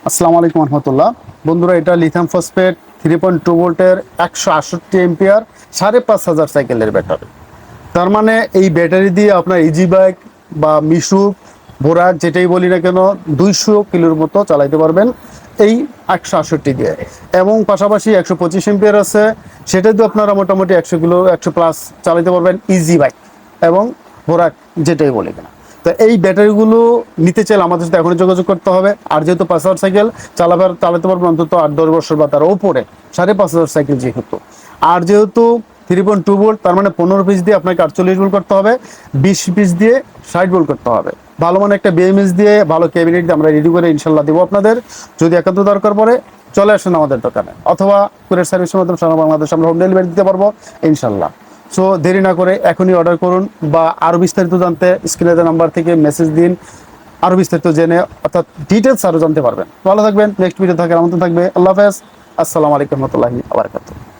আসসালামু আলাইকুম রহমতুল্লাহ। বন্ধুরা, এটা লিথিয়াম ফসফেট 3.2 ভোল্টের 168 এম্পিয়ার 5,500 সাইকেলের ব্যাটারি। তার মানে এই ব্যাটারি দিয়ে আপনার ইজি বাইক বা মিশুক বোরাক যেটাই বলি না কেন 200 কিলোর মতো চালাইতে পারবেন এই 168 দিয়ে। এবং পাশাপাশি 125 এম্পিয়ার আছে, সেটা দিয়ে আপনারা মোটামুটি 100 কিলো 100+ চালাইতে পারবেন ইজি বাইক এবং বোরাক যেটাই বলি কেন। তো এই ব্যাটারিগুলো নিতে চাইলে আমাদের সাথে এখনই যোগাযোগ করতে হবে। আর যেহেতু 5,000 সাইকেল চালাতে পারবেন অন্তত 8-10 বছর বা তার ওপরে, 5,500 সাইকেল যেহেতু। আর যেহেতু 3.2 ভোল্ট, তার মানে 15 পিস দিয়ে আপনাকে 48 ভোল্ট করতে হবে, 20 পিস দিয়ে 60 ভোল্ট করতে হবে। ভালো মানে একটা বিএমএস দিয়ে ভালো ক্যাবিনেট দিয়ে আমরা রেডি করে ইনশাল্লাহ দেবো আপনাদের। যদি একান্ত দরকার পড়ে চলে আসেন আমাদের দোকানে, অথবা কুরিয়ার সার্ভিসের মাধ্যমে সারা বাংলাদেশ আমরা হোম ডেলিভারি দিতে পারবো ইনশাল্লাহ। সো দেরি না করে এখনই অর্ডার করুন, বা আরও বিস্তারিত জানতে স্ক্রিনে দেওয়া নাম্বার থেকে মেসেজ দিন। আরও বিস্তারিত জেনে অর্থাৎ ডিটেলস আরও জানতে পারবেন। ভালো থাকবেন, নেক্সট ভিডিও থাকার আমন্ত্রণ থাকবে। আল্লাহ হাফেজ। আসসালামু আলাইকুম রহমতুল্লাহি ওয়া বারাকাতুহু।